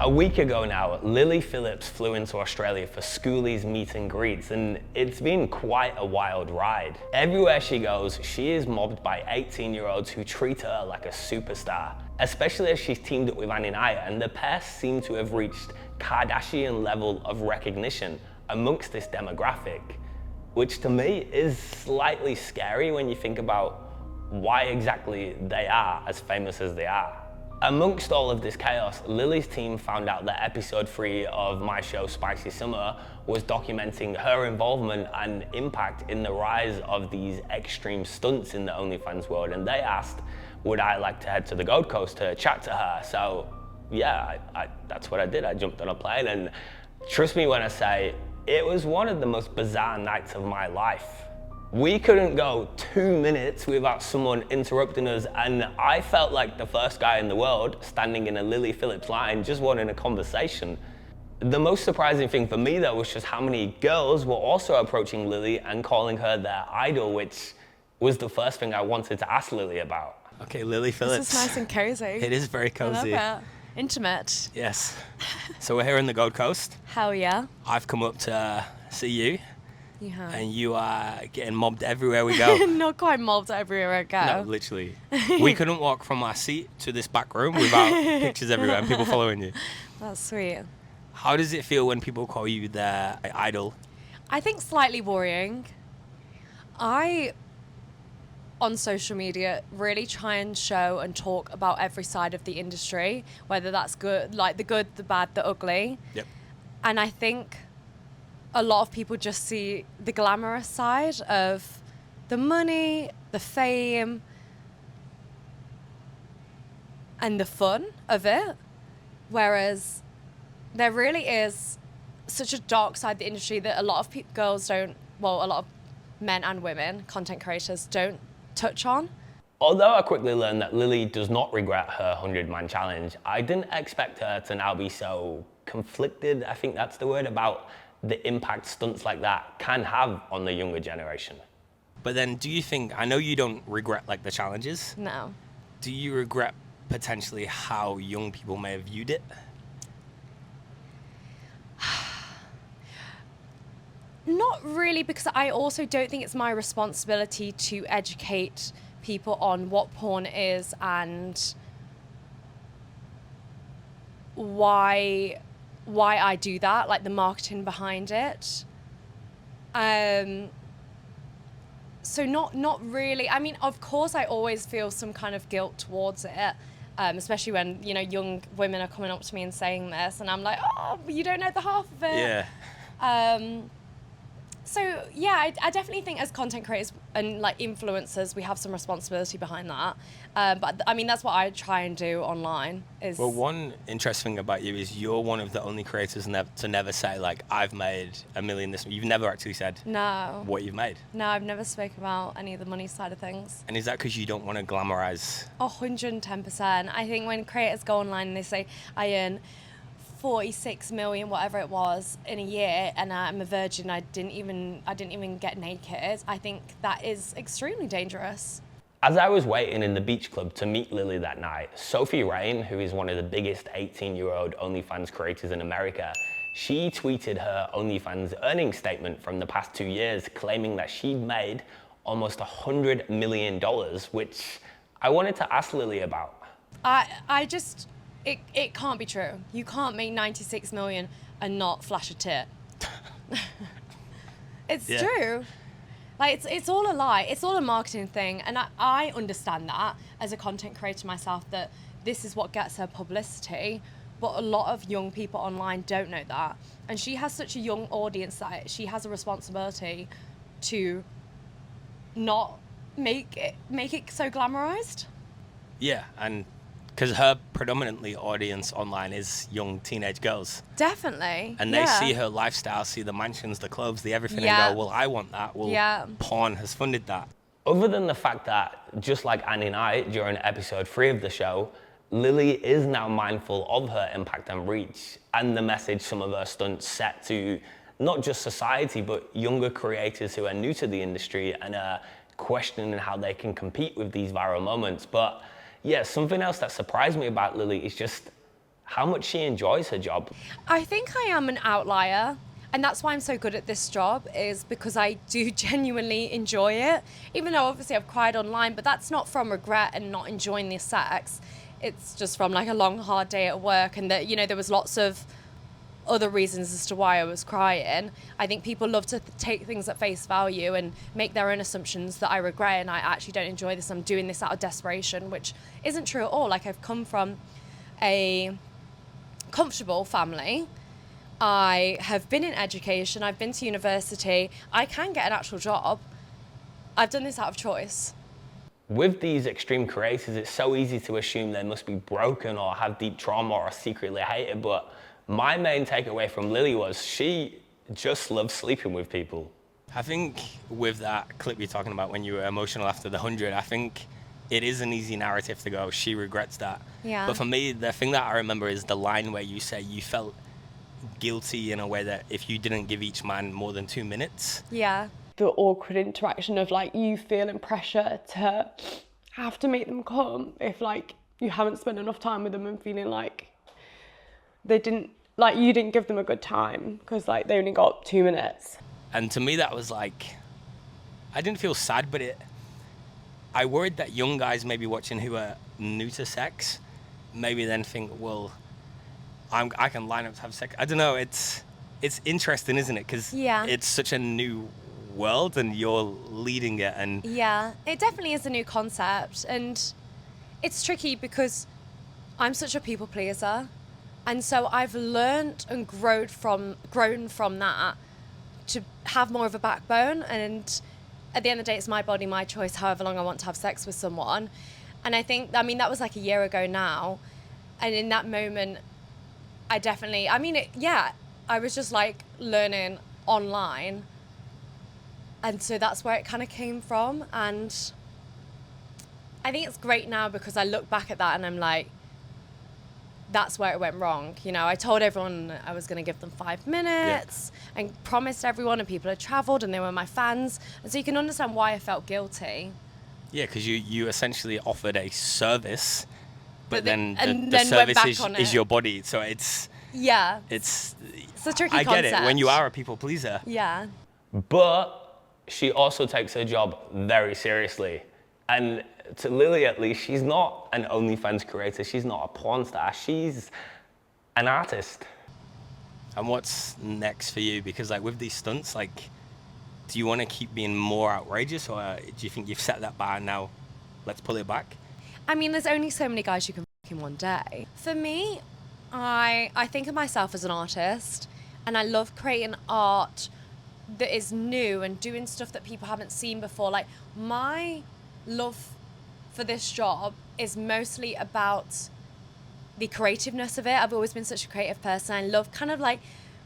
A week ago now, Lily Phillips flew into Australia for Schoolies meet and greets, and it's been quite a wild ride. Everywhere she goes, she is mobbed by 18-year-olds who treat her like a superstar, especially as she's teamed up with Annie and the pair seem to have reached Kardashian level of recognition amongst this demographic, which to me is slightly scary when you think about why exactly they are as famous as they are. Amongst all of this chaos, Lily's team found out that episode 3 of my show Spicy Summer was documenting her involvement and impact in the rise of these extreme stunts in the OnlyFans world, and they asked, would I like to head to the Gold Coast to chat to her? So yeah, that's what I did. I jumped on a plane, and trust me when I say, it was one of the most bizarre nights of my life. We couldn't go 2 minutes without someone interrupting us, and I felt like the first guy in the world standing in a Lily Phillips line just wanting a conversation. The most surprising thing for me though was just how many girls were also approaching Lily and calling her their idol, which was the first thing I wanted to ask Lily about. Okay, Lily Phillips. This is nice and cozy. It is very cozy. I love it. Intimate. Yes. So we're here in the Gold Coast. Hell yeah. I've come up to see you. You have. And you are getting mobbed everywhere we go. Not quite mobbed everywhere I go. No, literally. We couldn't walk from our seat to this back room without pictures everywhere and people following you. That's sweet. How does it feel when people call you their idol? I think slightly worrying. I, on social media, really try and show and talk about every side of the industry, whether that's good, like the good, the bad, the ugly. Yep. And I think a lot of people just see the glamorous side of the money, the fame, and the fun of it. Whereas there really is such a dark side of the industry that a lot of girls don't, well, a lot of men and women, content creators, don't touch on. Although I quickly learned that Lily does not regret her 100-man challenge, I didn't expect her to now be so conflicted, I think that's the word, about the impact stunts like that can have on the younger generation. But then do you think, I know you don't regret like the challenges. No. Do you regret potentially how young people may have viewed it? Not really, because I also don't think it's my responsibility to educate people on what porn is and why I do that, like the marketing behind it. So not really. I mean, of course, I always feel some kind of guilt towards it, especially when, you know, young women are coming up to me and saying this, and I'm like, oh, you don't know the half of it. Yeah. So yeah, I definitely think as content creators and like influencers, we have some responsibility behind that. But I mean, that's what I try and do online. Is Well, one interesting thing about you is you're one of the only creators to never say like, I've made $1 million this. You've never actually said no, what you've made. no, I've never spoken about any of the money side of things. And is that because you don't want to glamorize? 110%. I think when creators go online and they say, I earn 46 million, whatever it was, in a year, and I'm a virgin, I didn't even get naked, I think that is extremely dangerous. As I was waiting in the beach club to meet Lily that night, Sophie Rain, who is one of the biggest 18-year-old OnlyFans creators in America, she tweeted her OnlyFans earnings statement from the past 2 years, claiming that she'd made almost $100 million, which I wanted to ask Lily about. It can't be true. You can't make 96 million and not flash a tit. It's true. Like, it's all a lie. It's all a marketing thing. And I understand that as a content creator myself, that this is what gets her publicity. But a lot of young people online don't know that. And she has such a young audience that she has a responsibility to not make it so glamorized. Yeah, and because her predominantly audience online is young teenage girls. Definitely. And they see her lifestyle, see the mansions, the clubs, the everything, and go, well, I want that. Well, porn has funded that. Other than the fact that, just like Annie and I during episode 3 of the show, Lily is now mindful of her impact and reach, and the message some of her stunts set to not just society, but younger creators who are new to the industry and are questioning how they can compete with these viral moments. But yeah, something else that surprised me about Lily is just how much she enjoys her job. I think I am an outlier. And that's why I'm so good at this job, is because I do genuinely enjoy it. Even though obviously I've cried online, but that's not from regret and not enjoying the sex. It's just from like a long, hard day at work, and that, you know, there was lots of other reasons as to why I was crying. I think people love to take things at face value and make their own assumptions that I regret, and I actually don't enjoy this. I'm doing this out of desperation, which isn't true at all. Like, I've come from a comfortable family. I have been in education, I've been to university, I can get an actual job. I've done this out of choice. With these extreme creators, it's so easy to assume they must be broken or have deep trauma or secretly hate it, but my main takeaway from Lily was she just loves sleeping with people. I think with that clip you're talking about when you were emotional after the 100, I think it is an easy narrative to go, she regrets that. Yeah. But for me, the thing that I remember is the line where you say you felt guilty in a way that if you didn't give each man more than 2 minutes. Yeah. The awkward interaction of like you feeling pressure to have to make them come if like you haven't spent enough time with them, and feeling like they didn't, like you didn't give them a good time because like they only got 2 minutes. And to me that was like, I didn't feel sad, but I worried that young guys maybe watching who are new to sex maybe then think, well, I can line up to have sex. I don't know, it's interesting, isn't it? Because Yeah. it's such a new world and you're leading it. And Yeah, it definitely is a new concept, and it's tricky because I'm such a people pleaser, and so I've learned and grown from that to have more of a backbone. And at the end of the day, it's my body, my choice, however long I want to have sex with someone. And I think, I mean, that was like a year ago now, and in that moment I definitely, I was just like learning online. And so that's where it kind of came from. And I think it's great now because I look back at that and I'm like, that's where it went wrong. You know, I told everyone I was going to give them 5 minutes and promised everyone, and people had traveled and they were my fans. And so you can understand why I felt guilty. yeah, because you essentially offered a service, but then the went back service on is it. your body. So it's It's a tricky I get concept. it when you are a people pleaser. Yeah. But she also takes her job very seriously. And to Lily, at least, she's not an OnlyFans creator. She's not a porn star. She's an artist. And what's next for you? Because like with these stunts, like, do you want to keep being more outrageous, or do you think you've set that bar now? Let's pull it back. I mean, there's only so many guys you can f in one day. For me, I think of myself as an artist, and I love creating art that is new and doing stuff that people haven't seen before. Like, my love for this job is mostly about the creativeness of it. I've always been such a creative person. I love kind of like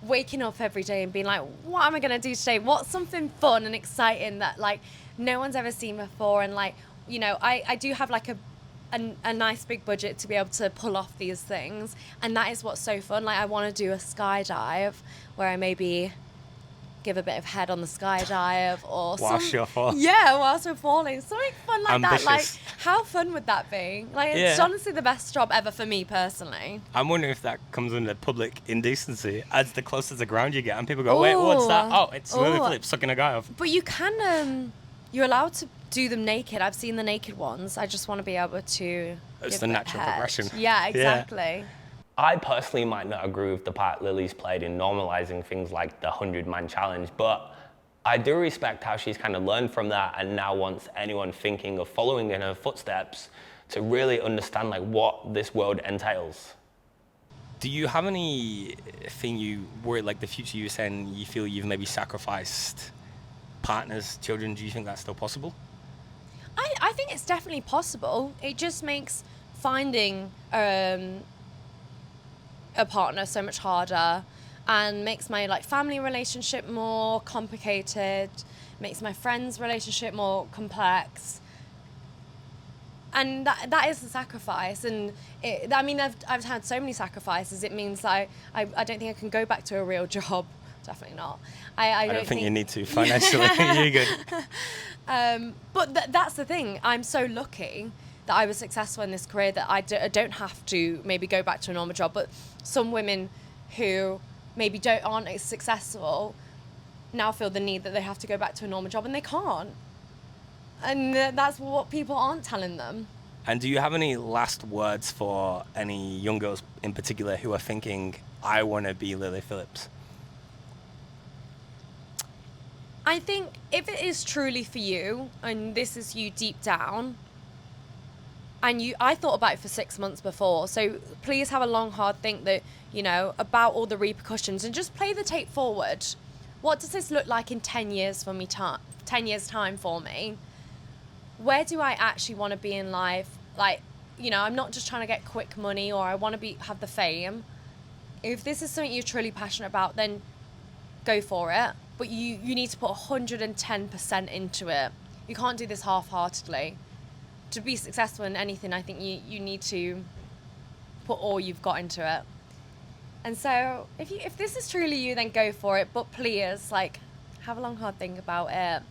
waking up every day and being like, what am I going to do today? What's something fun and exciting that like no one's ever seen before? And like, you know, I do have like a nice big budget to be able to pull off these things, and that is what's so fun. Like, I want to do a skydive where I maybe give a bit of head on the skydive, or Whilst you're falling. Yeah, whilst we're falling, something fun like Ambitious. that. Like, how fun would that be? Like, it's Yeah. honestly the best job ever for me personally. I'm wondering if that comes under public indecency as the closer to the ground you get, and people go, wait, what's that? Oh, it's Lily Ooh. Phillips sucking a guy off. But you can, you're allowed to do them naked. I've seen the naked ones. I just want to be able to. It's give the it natural head. progression. Yeah, exactly. I personally might not agree with the part Lily's played in normalizing things like the 100-man challenge, but I do respect how she's kind of learned from that and now wants anyone thinking of following in her footsteps to really understand like what this world entails. Do you have anything you worry, like the future you were saying, you feel you've maybe sacrificed partners, children? Do you think that's still possible? I think it's definitely possible. It just makes finding a partner so much harder, and makes my like family relationship more complicated, makes my friends' relationship more complex. And that is a sacrifice. And I mean, I've had so many sacrifices. It means I don't think I can go back to a real job. Definitely not. I don't think you need to financially. You're good. But that's the thing. I'm so lucky that I was successful in this career, that I don't have to maybe go back to a normal job. But some women who maybe aren't as successful now feel the need that they have to go back to a normal job, and they can't. And that's what people aren't telling them. And do you have any last words for any young girls in particular who are thinking, I want to be Lily Phillips? I think if it is truly for you, and this is you deep down, and I thought about it for 6 months before, so please have a long, hard think that, about all the repercussions, and just play the tape forward. What does this look like in 10 years for me? 10 years time for me? Where do I actually want to be in life? Like, I'm not just trying to get quick money, or I want to have the fame. If this is something you're truly passionate about, then go for it. But you need to put 110% into it. You can't do this half-heartedly. To be successful in anything, I think you need to put all you've got into it. And so if this is truly you, then go for it. But please, have a long, hard think about it.